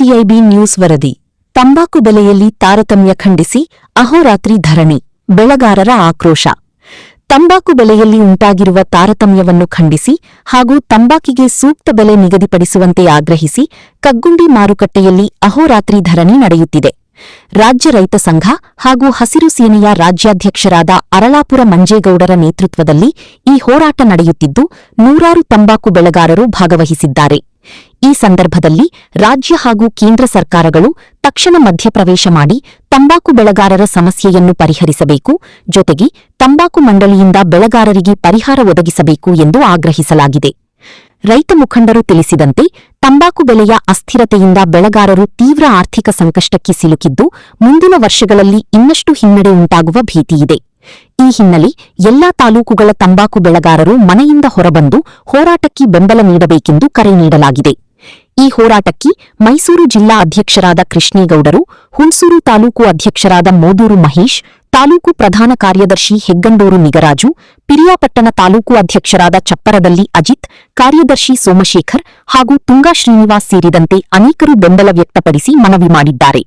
CIB news ವರದಿ. ತಂಬಾಕು ಬೆಲೆಯಲ್ಲಿ ತಾರತಮ್ಯ ಖಂಡಿಸಿ ಅಹೋರಾತ್ರಿ ಧರಣಿ, ಬೆಳೆಗಾರರ ಆಕ್ರೋಶ. ತಂಬಾಕು ಬೆಲೆಯಲ್ಲಿ ಉಂಟಾಗಿರುವ ತಾರತಮ್ಯವನ್ನು ಖಂಡಿಸಿ ಹಾಗೂ ತಂಬಾಕಿಗೆ ಸೂಕ್ತ ಬೆಲೆ ನಿಗದಿಪಡಿಸುವಂತೆ ಆಗ್ರಹಿಸಿ ಕಗ್ಗುಂಡಿ ಮಾರುಕಟ್ಟೆಯಲ್ಲಿ ಅಹೋರಾತ್ರಿ ಧರಣಿ ನಡೆಯುತ್ತಿದೆ. ರಾಜ್ಯ ರೈತ ಸಂಘ ಹಾಗೂ ಹಸಿರು ಸೇನೆಯ ರಾಜ್ಯಾಧ್ಯಕ್ಷರಾದ ಅರಳಾಪುರ ಮಂಜೇಗೌಡರ ನೇತೃತ್ವದಲ್ಲಿ ಈ ಹೋರಾಟ ನಡೆಯುತ್ತಿದ್ದು, ನೂರಾರು ತಂಬಾಕು ಬೆಳೆಗಾರರು ಭಾಗವಹಿಸಿದ್ದಾರೆ. ಈ ಸಂದರ್ಭದಲ್ಲಿ ರಾಜ್ಯ ಹಾಗೂ ಕೇಂದ್ರ ಸರ್ಕಾರಗಳು ತಕ್ಷಣ ಮಧ್ಯಪ್ರವೇಶ ಮಾಡಿ ತಂಬಾಕು ಬೆಳೆಗಾರರ ಸಮಸ್ಯೆಯನ್ನು ಪರಿಹರಿಸಬೇಕು, ಜೊತೆಗೆ ತಂಬಾಕು ಮಂಡಳಿಯಿಂದ ಬೆಳೆಗಾರರಿಗೆ ಪರಿಹಾರ ಒದಗಿಸಬೇಕು ಎಂದು ಆಗ್ರಹಿಸಲಾಗಿದೆ. ರೈತ ಮುಖಂಡರು ತಿಳಿಸಿದಂತೆ, ತಂಬಾಕು ಬೆಲೆಯ ಅಸ್ಥಿರತೆಯಿಂದ ಬೆಳೆಗಾರರು ತೀವ್ರ ಆರ್ಥಿಕ ಸಂಕಷ್ಟಕ್ಕೆ ಸಿಲುಕಿದ್ದು, ಮುಂದಿನ ವರ್ಷಗಳಲ್ಲಿ ಇನ್ನಷ್ಟು ಹಿನ್ನಡೆ ಉಂಟಾಗುವ ಭೀತಿಯಿದೆ. ಈ ಹಿನ್ನೆಲೆ ಎಲ್ಲಾ ತಾಲೂಕುಗಳ ತಂಬಾಕು ಬೆಳೆಗಾರರು ಮನೆಯಿಂದ ಹೊರಬಂದು ಹೋರಾಟಕ್ಕೆ ಬೆಂಬಲ ನೀಡಬೇಕೆಂದು ಕರೆ ನೀಡಲಾಗಿದೆ. ಈ ಹೋರಾಟಕ್ಕೆ ಮೈಸೂರು ಜಿಲ್ಲಾ ಅಧ್ಯಕ್ಷರಾದ ಕೃಷ್ಣೇಗೌಡರು, ಹುಣಸೂರು ತಾಲೂಕು ಅಧ್ಯಕ್ಷರಾದ ಮೋದೂರು ಮಹೇಶ್, ತಾಲೂಕು ಪ್ರಧಾನ ಕಾರ್ಯದರ್ಶಿ ಹೆಗ್ಗಂಡೂರು ನಿಗರಾಜು, ಪಿರಿಯಾಪಟ್ಟಣ ತಾಲೂಕು ಅಧ್ಯಕ್ಷರಾದ ಚಪ್ಪರದಲ್ಲಿ ಅಜಿತ್, ಕಾರ್ಯದರ್ಶಿ ಸೋಮಶೇಖರ್ ಹಾಗೂ ತುಂಗಾ ಶ್ರೀನಿವಾಸ್ ಸೇರಿದಂತೆ ಅನೇಕರು ಬೆಂಬಲ ವ್ಯಕ್ತಪಡಿಸಿ ಮನವಿ ಮಾಡಿದ್ದಾರೆ.